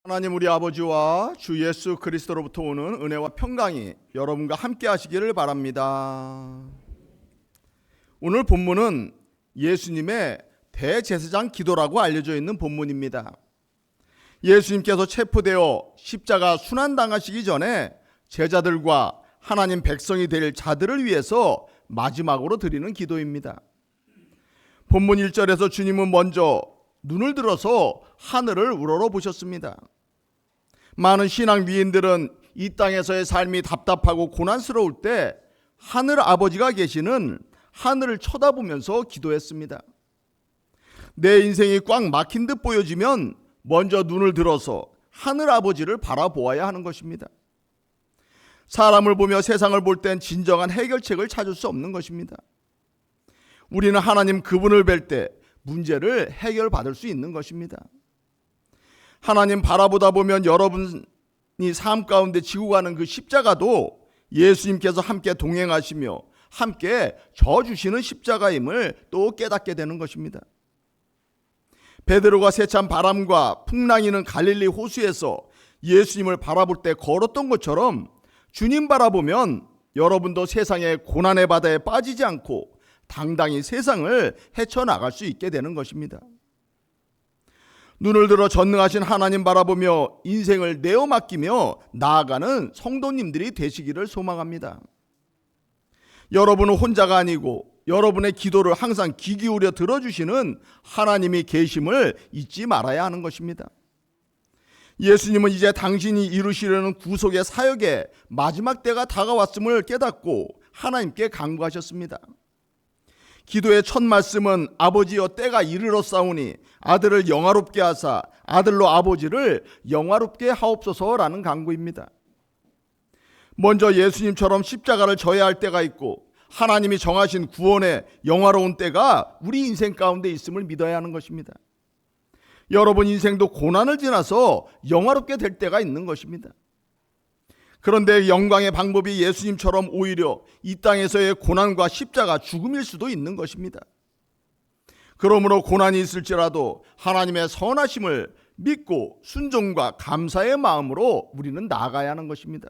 하나님 우리 아버지와 주 예수 그리스도로부터 오는 은혜와 평강이 여러분과 함께 하시기를 바랍니다. 오늘 본문은 예수님의 대제사장 기도라고 알려져 있는 본문입니다. 예수님께서 체포되어 십자가 순환당하시기 전에 제자들과 하나님 백성이 될 자들을 위해서 마지막으로 드리는 기도입니다. 본문 1절에서 주님은 먼저 눈을 들어서 하늘을 우러러 보셨습니다. 많은 신앙 위인들은 이 땅에서의 삶이 답답하고 고난스러울 때 하늘 아버지가 계시는 하늘을 쳐다보면서 기도했습니다. 내 인생이 꽉 막힌 듯 보여지면 먼저 눈을 들어서 하늘 아버지를 바라보아야 하는 것입니다. 사람을 보며 세상을 볼 땐 진정한 해결책을 찾을 수 없는 것입니다. 우리는 하나님 그분을 뵐 때 문제를 해결받을 수 있는 것입니다. 하나님 바라보다 보면 여러분이 삶 가운데 지고 가는 그 십자가도 예수님께서 함께 동행하시며 함께 져주시는 십자가임을 또 깨닫게 되는 것입니다. 베드로가 세찬 바람과 풍랑이는 갈릴리 호수에서 예수님을 바라볼 때 걸었던 것처럼 주님 바라보면 여러분도 세상의 고난의 바다에 빠지지 않고 당당히 세상을 헤쳐나갈 수 있게 되는 것입니다. 눈을 들어 전능하신 하나님 바라보며 인생을 내어 맡기며 나아가는 성도님들이 되시기를 소망합니다. 여러분은 혼자가 아니고 여러분의 기도를 항상 귀 기울여 들어주시는 하나님이 계심을 잊지 말아야 하는 것입니다. 예수님은 이제 당신이 이루시려는 구속의 사역의 마지막 때가 다가왔음을 깨닫고 하나님께 간구하셨습니다. 기도의 첫 말씀은 아버지여 때가 이르렀사오니 아들을 영화롭게 하사 아들로 아버지를 영화롭게 하옵소서라는 간구입니다. 먼저 예수님처럼 십자가를 져야 할 때가 있고 하나님이 정하신 구원의 영화로운 때가 우리 인생 가운데 있음을 믿어야 하는 것입니다. 여러분 인생도 고난을 지나서 영화롭게 될 때가 있는 것입니다. 그런데 영광의 방법이 예수님처럼 오히려 이 땅에서의 고난과 십자가 죽음일 수도 있는 것입니다. 그러므로 고난이 있을지라도 하나님의 선하심을 믿고 순종과 감사의 마음으로 우리는 나아가야 하는 것입니다.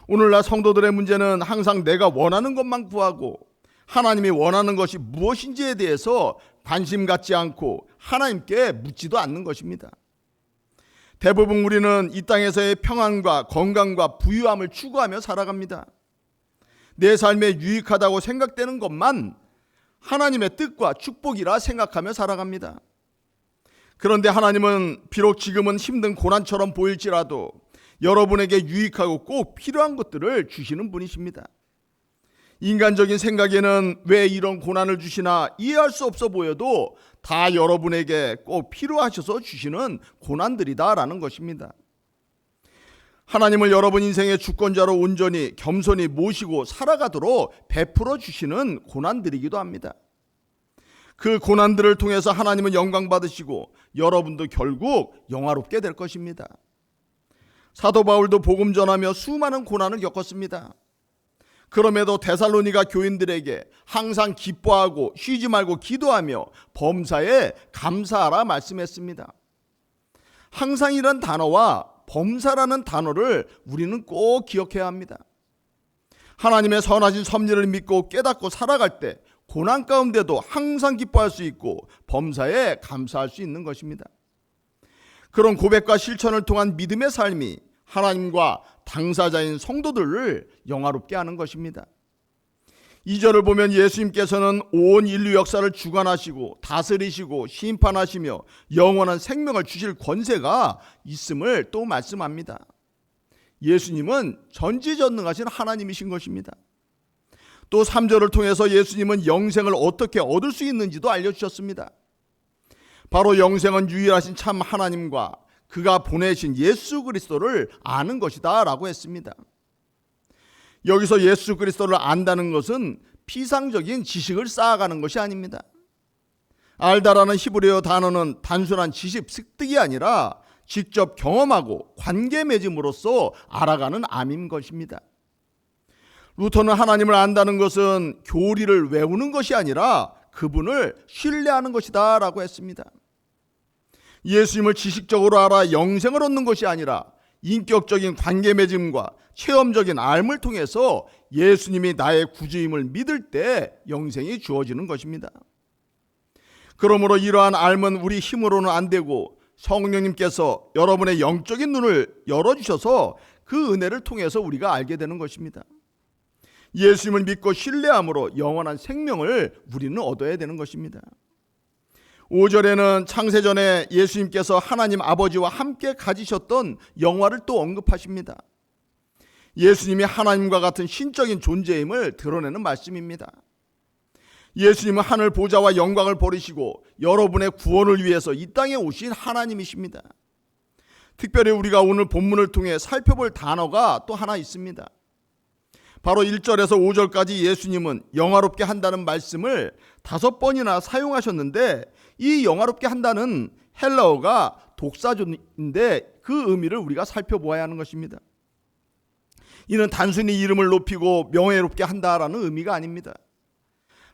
오늘날 성도들의 문제는 항상 내가 원하는 것만 구하고 하나님이 원하는 것이 무엇인지에 대해서 관심 갖지 않고 하나님께 묻지도 않는 것입니다. 대부분 우리는 이 땅에서의 평안과 건강과 부유함을 추구하며 살아갑니다. 내 삶에 유익하다고 생각되는 것만 하나님의 뜻과 축복이라 생각하며 살아갑니다. 그런데 하나님은 비록 지금은 힘든 고난처럼 보일지라도 여러분에게 유익하고 꼭 필요한 것들을 주시는 분이십니다. 인간적인 생각에는 왜 이런 고난을 주시나 이해할 수 없어 보여도 다 여러분에게 꼭 필요하셔서 주시는 고난들이다라는 것입니다. 하나님을 여러분 인생의 주권자로 온전히 겸손히 모시고 살아가도록 베풀어 주시는 고난들이기도 합니다. 그 고난들을 통해서 하나님은 영광 받으시고 여러분도 결국 영화롭게 될 것입니다. 사도 바울도 복음 전하며 수많은 고난을 겪었습니다. 그럼에도 데살로니가 교인들에게 항상 기뻐하고 쉬지 말고 기도하며 범사에 감사하라 말씀했습니다. 항상이란 단어와 범사라는 단어를 우리는 꼭 기억해야 합니다. 하나님의 선하신 섭리를 믿고 깨닫고 살아갈 때 고난 가운데도 항상 기뻐할 수 있고 범사에 감사할 수 있는 것입니다. 그런 고백과 실천을 통한 믿음의 삶이 하나님과 당사자인 성도들을 영화롭게 하는 것입니다. 2절을 보면 예수님께서는 온 인류 역사를 주관하시고 다스리시고 심판하시며 영원한 생명을 주실 권세가 있음을 또 말씀합니다. 예수님은 전지전능하신 하나님이신 것입니다. 또 3절을 통해서 예수님은 영생을 어떻게 얻을 수 있는지도 알려주셨습니다. 바로 영생은 유일하신 참 하나님과 그가 보내신 예수 그리스도를 아는 것이다 라고 했습니다. 여기서 예수 그리스도를 안다는 것은 피상적인 지식을 쌓아가는 것이 아닙니다. 알다라는 히브리어 단어는 단순한 지식 습득이 아니라 직접 경험하고 관계 맺음으로써 알아가는 암인 것입니다. 루터는 하나님을 안다는 것은 교리를 외우는 것이 아니라 그분을 신뢰하는 것이다 라고 했습니다. 예수님을 지식적으로 알아 영생을 얻는 것이 아니라 인격적인 관계 맺음과 체험적인 삶을 통해서 예수님이 나의 구주임을 믿을 때 영생이 주어지는 것입니다. 그러므로 이러한 삶은 우리 힘으로는 안 되고 성령님께서 여러분의 영적인 눈을 열어주셔서 그 은혜를 통해서 우리가 알게 되는 것입니다. 예수님을 믿고 신뢰함으로 영원한 생명을 우리는 얻어야 되는 것입니다. 5절에는 창세전에 예수님께서 하나님 아버지와 함께 가지셨던 영화를 또 언급하십니다. 예수님이 하나님과 같은 신적인 존재임을 드러내는 말씀입니다. 예수님은 하늘 보좌와 영광을 버리시고 여러분의 구원을 위해서 이 땅에 오신 하나님이십니다. 특별히 우리가 오늘 본문을 통해 살펴볼 단어가 또 하나 있습니다. 바로 1절에서 5절까지 예수님은 영화롭게 한다는 말씀을 5번이나 사용하셨는데, 이 영화롭게 한다는 헬라어가 독사조인데 그 의미를 우리가 살펴보아야 하는 것입니다. 이는 단순히 이름을 높이고 명예롭게 한다라는 의미가 아닙니다.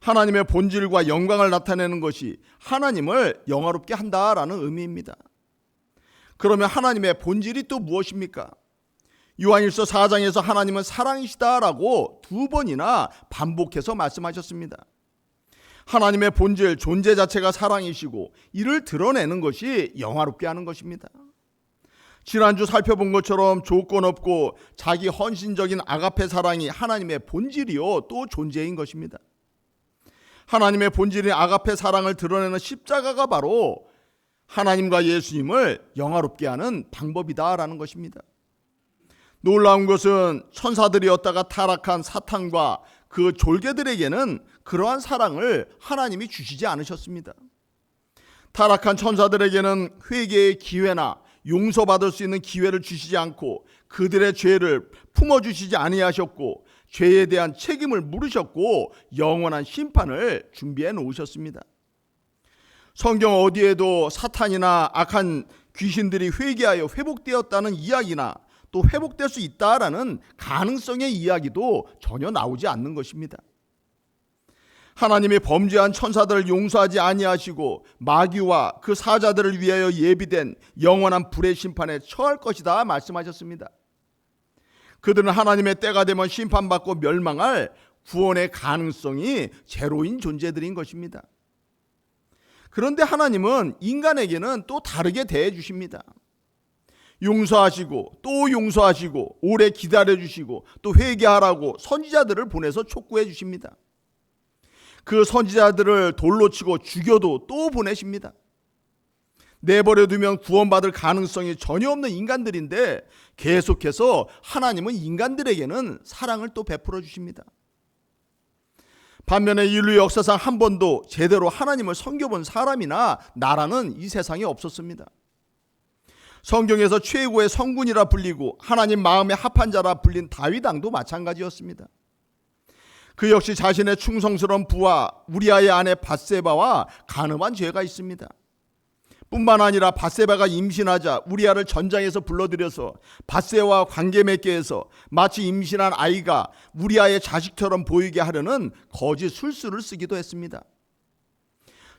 하나님의 본질과 영광을 나타내는 것이 하나님을 영화롭게 한다라는 의미입니다. 그러면 하나님의 본질이 또 무엇입니까? 요한일서 4장에서 하나님은 사랑이시다라고 2번이나 반복해서 말씀하셨습니다. 하나님의 본질, 존재 자체가 사랑이시고 이를 드러내는 것이 영화롭게 하는 것입니다. 지난주 살펴본 것처럼 조건 없고 자기 헌신적인 아가페 사랑이 하나님의 본질이요 또 존재인 것입니다. 하나님의 본질인 아가페 사랑을 드러내는 십자가가 바로 하나님과 예수님을 영화롭게 하는 방법이다라는 것입니다. 놀라운 것은 천사들이었다가 타락한 사탄과 그 졸개들에게는 그러한 사랑을 하나님이 주시지 않으셨습니다. 타락한 천사들에게는 회개의 기회나 용서받을 수 있는 기회를 주시지 않고 그들의 죄를 품어주시지 아니하셨고 죄에 대한 책임을 물으셨고 영원한 심판을 준비해 놓으셨습니다. 성경 어디에도 사탄이나 악한 귀신들이 회개하여 회복되었다는 이야기나 또 회복될 수 있다라는 가능성의 이야기도 전혀 나오지 않는 것입니다. 하나님이 범죄한 천사들을 용서하지 아니하시고 마귀와 그 사자들을 위하여 예비된 영원한 불의 심판에 처할 것이다 말씀하셨습니다. 그들은 하나님의 때가 되면 심판받고 멸망할 구원의 가능성이 제로인 존재들인 것입니다. 그런데 하나님은 인간에게는 또 다르게 대해 주십니다. 용서하시고 또 용서하시고 오래 기다려 주시고 또 회개하라고 선지자들을 보내서 촉구해 주십니다. 그 선지자들을 돌로 치고 죽여도 또 보내십니다. 내버려 두면 구원받을 가능성이 전혀 없는 인간들인데 계속해서 하나님은 인간들에게는 사랑을 또 베풀어 주십니다. 반면에 인류 역사상 한 번도 제대로 하나님을 섬겨본 사람이나 나라는 이 세상에 없었습니다. 성경에서 최고의 성군이라 불리고 하나님 마음에 합한 자라 불린 다윗 왕도 마찬가지였습니다. 그 역시 자신의 충성스러운 부하 우리아의 아내 밧세바와 간음한 죄가 있습니다. 뿐만 아니라 밧세바가 임신하자 우리아를 전장에서 불러들여서 밧세바와 관계 맺게 해서 마치 임신한 아이가 우리아의 자식처럼 보이게 하려는 거짓 술수를 쓰기도 했습니다.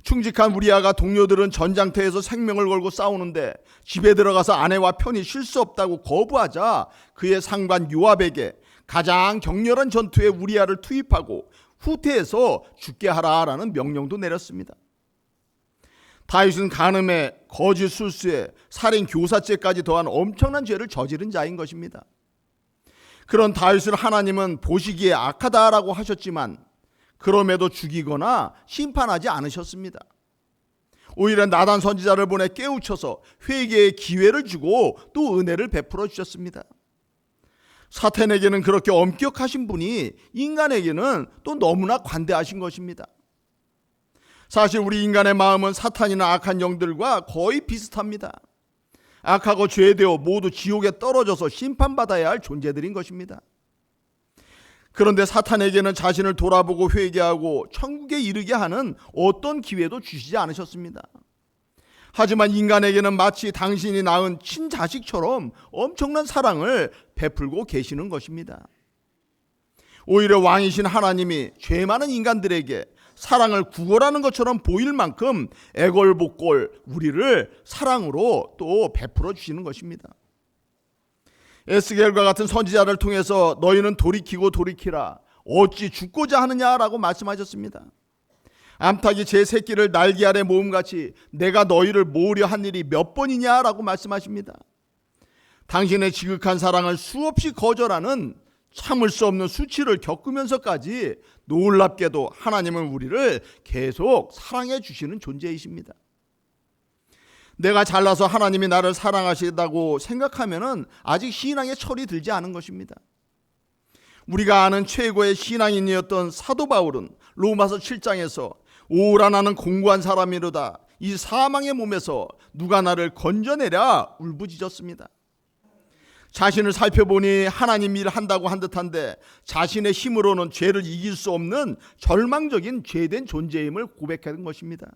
충직한 우리아가 동료들은 전장터에서 생명을 걸고 싸우는데 집에 들어가서 아내와 편히 쉴 수 없다고 거부하자 그의 상관 요압에게 가장 격렬한 전투에 우리아를 투입하고 후퇴해서 죽게 하라라는 명령도 내렸습니다. 다윗은 간음에 거짓 술수에 살인 교사죄까지 더한 엄청난 죄를 저지른 자인 것입니다. 그런 다윗을 하나님은 보시기에 악하다라고 하셨지만 그럼에도 죽이거나 심판하지 않으셨습니다. 오히려 나단 선지자를 보내 깨우쳐서 회개의 기회를 주고 또 은혜를 베풀어 주셨습니다. 사탄에게는 그렇게 엄격하신 분이 인간에게는 또 너무나 관대하신 것입니다. 사실 우리 인간의 마음은 사탄이나 악한 영들과 거의 비슷합니다. 악하고 죄되어 모두 지옥에 떨어져서 심판받아야 할 존재들인 것입니다. 그런데 사탄에게는 자신을 돌아보고 회개하고 천국에 이르게 하는 어떤 기회도 주시지 않으셨습니다. 하지만 인간에게는 마치 당신이 낳은 친자식처럼 엄청난 사랑을 베풀고 계시는 것입니다. 오히려 왕이신 하나님이 죄 많은 인간들에게 사랑을 구걸하는 것처럼 보일 만큼 애걸복걸 우리를 사랑으로 또 베풀어 주시는 것입니다. 에스겔과 같은 선지자를 통해서 너희는 돌이키고 돌이키라 어찌 죽고자 하느냐라고 말씀하셨습니다. 암탉이 제 새끼를 날개 아래 모음같이 내가 너희를 모으려 한 일이 몇 번이냐라고 말씀하십니다. 당신의 지극한 사랑을 수없이 거절하는 참을 수 없는 수치를 겪으면서까지 놀랍게도 하나님은 우리를 계속 사랑해 주시는 존재이십니다. 내가 잘나서 하나님이 나를 사랑하시다고 생각하면은 아직 신앙에 철이 들지 않은 것입니다. 우리가 아는 최고의 신앙인이었던 사도 바울은 로마서 7장에서 오라 나는 공고한 사람이로다 이 사망의 몸에서 누가 나를 건져내랴 울부짖었습니다. 자신을 살펴보니 하나님 일 한다고 한 듯한데 자신의 힘으로는 죄를 이길 수 없는 절망적인 죄된 존재임을 고백하는 것입니다.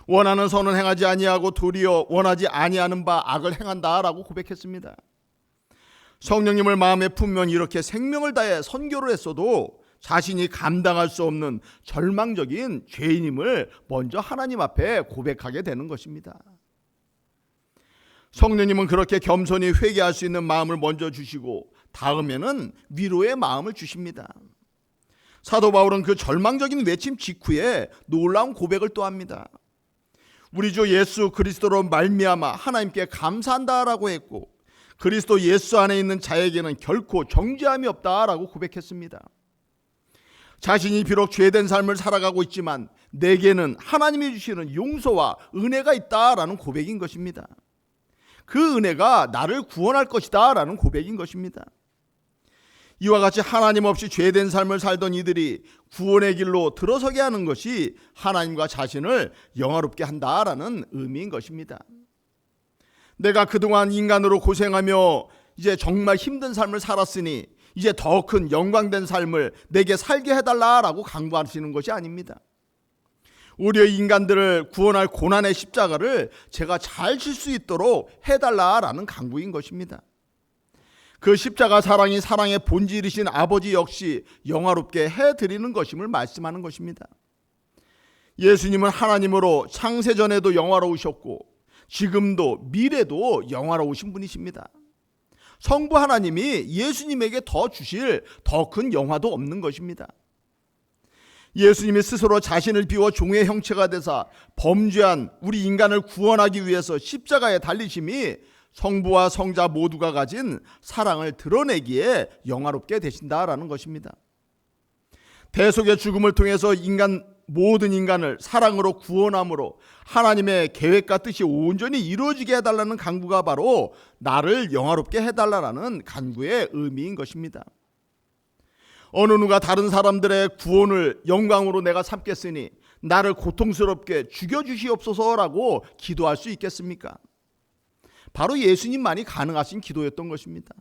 원하는 선은 행하지 아니하고 도리어 원하지 아니하는 바 악을 행한다라고 고백했습니다. 성령님을 마음에 품면 이렇게 생명을 다해 선교를 했어도 자신이 감당할 수 없는 절망적인 죄인임을 먼저 하나님 앞에 고백하게 되는 것입니다. 성령님은 그렇게 겸손히 회개할 수 있는 마음을 먼저 주시고 다음에는 위로의 마음을 주십니다. 사도 바울은 그 절망적인 외침 직후에 놀라운 고백을 또 합니다. 우리 주 예수 그리스도로 말미암아 하나님께 감사한다라고 했고 그리스도 예수 안에 있는 자에게는 결코 정죄함이 없다라고 고백했습니다. 자신이 비록 죄된 삶을 살아가고 있지만 내게는 하나님이 주시는 용서와 은혜가 있다라는 고백인 것입니다. 그 은혜가 나를 구원할 것이다 라는 고백인 것입니다. 이와 같이 하나님 없이 죄된 삶을 살던 이들이 구원의 길로 들어서게 하는 것이 하나님과 자신을 영화롭게 한다라는 의미인 것입니다. 내가 그동안 인간으로 고생하며 이제 정말 힘든 삶을 살았으니 이제 더 큰 영광된 삶을 내게 살게 해달라라고 강구하시는 것이 아닙니다. 오히려 인간들을 구원할 고난의 십자가를 제가 잘 질 수 있도록 해달라라는 강구인 것입니다. 그 십자가 사랑이 사랑의 본질이신 아버지 역시 영화롭게 해드리는 것임을 말씀하는 것입니다. 예수님은 하나님으로 창세전에도 영화로우셨고 지금도 미래도 영화로우신 분이십니다. 성부 하나님이 예수님에게 더 주실 더 큰 영화도 없는 것입니다. 예수님이 스스로 자신을 비워 종의 형체가 되사 범죄한 우리 인간을 구원하기 위해서 십자가에 달리심이 성부와 성자 모두가 가진 사랑을 드러내기에 영화롭게 되신다라는 것입니다. 대속의 죽음을 통해서 모든 인간을 사랑으로 구원함으로 하나님의 계획과 뜻이 온전히 이루어지게 해달라는 간구가 바로 나를 영화롭게 해달라는 간구의 의미인 것입니다. 어느 누가 다른 사람들의 구원을 영광으로 내가 삼겠으니 나를 고통스럽게 죽여주시옵소서라고 기도할 수 있겠습니까? 바로 예수님만이 가능하신 기도였던 것입니다.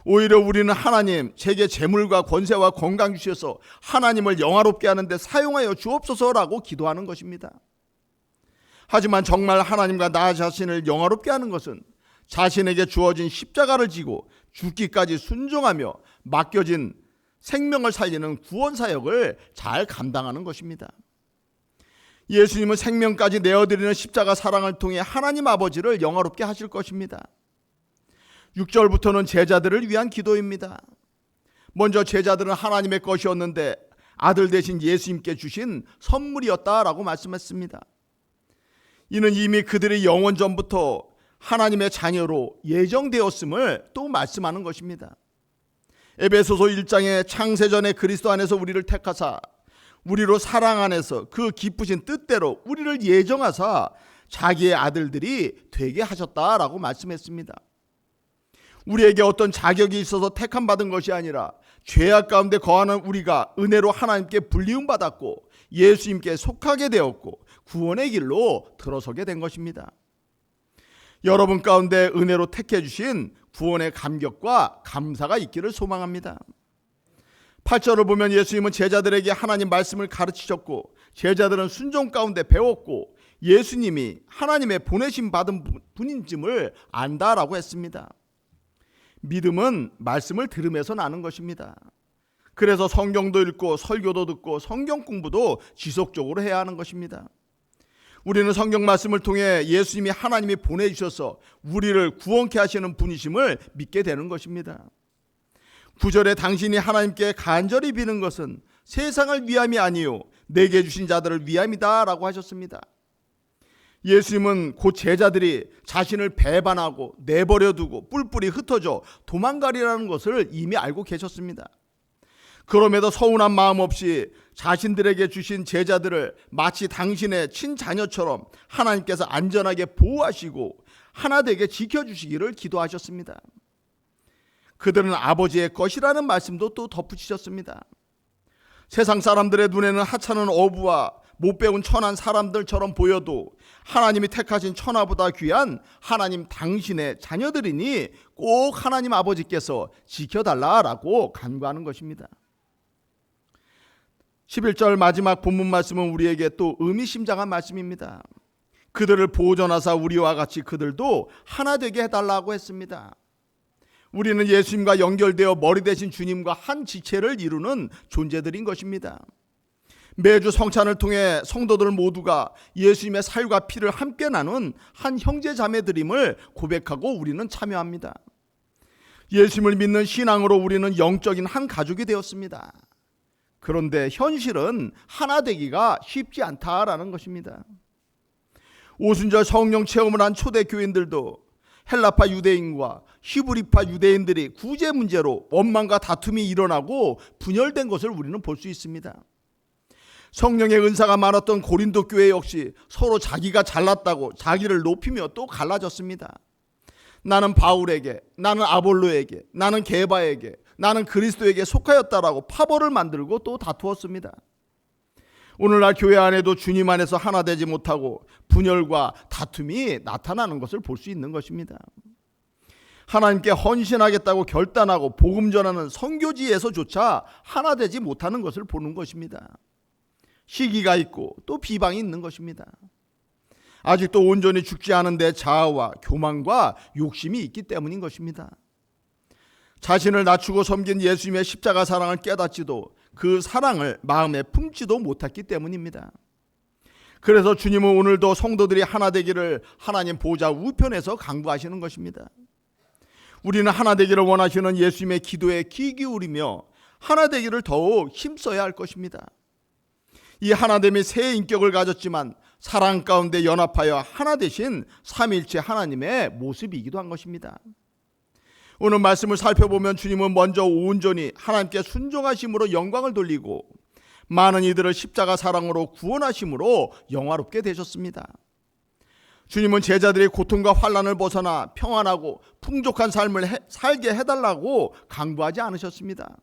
오히려 우리는 하나님 제게 재물과 권세와 건강 주셔서 하나님을 영화롭게 하는데 사용하여 주옵소서라고 기도하는 것입니다. 하지만 정말 하나님과 나 자신을 영화롭게 하는 것은 자신에게 주어진 십자가를 지고 죽기까지 순종하며 맡겨진 생명을 살리는 구원 사역을 잘 감당하는 것입니다. 예수님은 생명까지 내어드리는 십자가 사랑을 통해 하나님 아버지를 영화롭게 하실 것입니다. 6절부터는 제자들을 위한 기도입니다. 먼저 제자들은 하나님의 것이었는데 아들 대신 예수님께 주신 선물이었다라고 말씀했습니다. 이는 이미 그들의 영원 전부터 하나님의 자녀로 예정되었음을 또 말씀하는 것입니다. 에베소서 1장의 창세전에 그리스도 안에서 우리를 택하사 우리로 사랑 안에서 그 기쁘신 뜻대로 우리를 예정하사 자기의 아들들이 되게 하셨다라고 말씀했습니다. 우리에게 어떤 자격이 있어서 택함 받은 것이 아니라 죄악 가운데 거하는 우리가 은혜로 하나님께 불리움 받았고 예수님께 속하게 되었고 구원의 길로 들어서게 된 것입니다. 여러분 가운데 은혜로 택해 주신 구원의 감격과 감사가 있기를 소망합니다. 8절을 보면 예수님은 제자들에게 하나님 말씀을 가르치셨고 제자들은 순종 가운데 배웠고 예수님이 하나님의 보내심 받은 분인임을 안다라고 했습니다. 믿음은 말씀을 들으면서 나는 것입니다. 그래서 성경도 읽고 설교도 듣고 성경 공부도 지속적으로 해야 하는 것입니다. 우리는 성경 말씀을 통해 예수님이 하나님이 보내주셔서 우리를 구원케 하시는 분이심을 믿게 되는 것입니다. 9절에 당신이 하나님께 간절히 비는 것은 세상을 위함이 아니요 내게 주신 자들을 위함이다 라고 하셨습니다. 예수님은 곧 제자들이 자신을 배반하고 내버려두고 뿔뿔이 흩어져 도망가리라는 것을 이미 알고 계셨습니다. 그럼에도 서운한 마음 없이 자신들에게 주신 제자들을 마치 당신의 친자녀처럼 하나님께서 안전하게 보호하시고 하나 되게 지켜주시기를 기도하셨습니다. 그들은 아버지의 것이라는 말씀도 또 덧붙이셨습니다. 세상 사람들의 눈에는 하찮은 어부와 못 배운 천한 사람들처럼 보여도 하나님이 택하신 천하보다 귀한 하나님 당신의 자녀들이니 꼭 하나님 아버지께서 지켜달라라고 간구하는 것입니다. 11절 마지막 본문 말씀은 우리에게 또 의미심장한 말씀입니다. 그들을 보존하사 우리와 같이 그들도 하나 되게 해달라고 했습니다. 우리는 예수님과 연결되어 머리 대신 주님과 한 지체를 이루는 존재들인 것입니다. 매주 성찬을 통해 성도들 모두가 예수님의 살과 피를 함께 나눈 한 형제 자매들임을 고백하고 우리는 참여합니다. 예수님을 믿는 신앙으로 우리는 영적인 한 가족이 되었습니다. 그런데 현실은 하나 되기가 쉽지 않다라는 것입니다. 오순절 성령 체험을 한 초대 교인들도 헬라파 유대인과 히브리파 유대인들이 구제 문제로 원망과 다툼이 일어나고 분열된 것을 우리는 볼 수 있습니다. 성령의 은사가 많았던 고린도 교회 역시 서로 자기가 잘났다고 자기를 높이며 또 갈라졌습니다. 나는 바울에게, 나는 아볼로에게, 나는 게바에게, 나는 그리스도에게 속하였다라고 파벌을 만들고 또 다투었습니다. 오늘날 교회 안에도 주님 안에서 하나 되지 못하고 분열과 다툼이 나타나는 것을 볼 수 있는 것입니다. 하나님께 헌신하겠다고 결단하고 복음 전하는 선교지에서조차 하나 되지 못하는 것을 보는 것입니다. 시기가 있고 또 비방이 있는 것입니다. 아직도 온전히 죽지 않은 데 자아와 교만과 욕심이 있기 때문인 것입니다. 자신을 낮추고 섬긴 예수님의 십자가 사랑을 깨닫지도 그 사랑을 마음에 품지도 못했기 때문입니다. 그래서 주님은 오늘도 성도들이 하나 되기를 하나님 보좌 우편에서 강구하시는 것입니다. 우리는 하나 되기를 원하시는 예수님의 기도에 귀 기울이며 하나 되기를 더욱 힘써야 할 것입니다. 이 하나됨이 새 인격을 가졌지만 사랑 가운데 연합하여 하나 되신 삼위일체 하나님의 모습이기도 한 것입니다. 오늘 말씀을 살펴보면 주님은 먼저 온전히 하나님께 순종하심으로 영광을 돌리고 많은 이들을 십자가 사랑으로 구원하심으로 영화롭게 되셨습니다. 주님은 제자들의 고통과 환난을 벗어나 평안하고 풍족한 삶을 살게 해달라고 강구하지 않으셨습니다.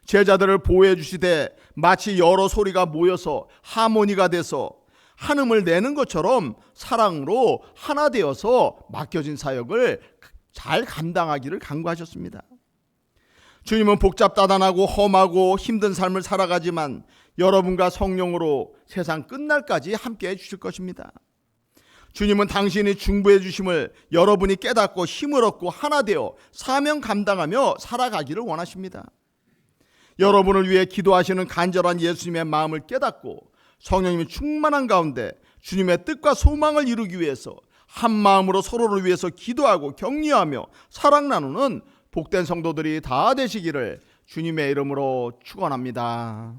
제자들을 보호해 주시되 마치 여러 소리가 모여서 하모니가 돼서 한음을 내는 것처럼 사랑으로 하나 되어서 맡겨진 사역을 잘 감당하기를 간구하셨습니다. 주님은 복잡다단하고 험하고 힘든 삶을 살아가지만 여러분과 성령으로 세상 끝날까지 함께해 주실 것입니다. 주님은 당신이 중보해 주심을 여러분이 깨닫고 힘을 얻고 하나 되어 사명 감당하며 살아가기를 원하십니다. 여러분을 위해 기도하시는 간절한 예수님의 마음을 깨닫고 성령님이 충만한 가운데 주님의 뜻과 소망을 이루기 위해서 한 마음으로 서로를 위해서 기도하고 격려하며 사랑 나누는 복된 성도들이 다 되시기를 주님의 이름으로 축원합니다.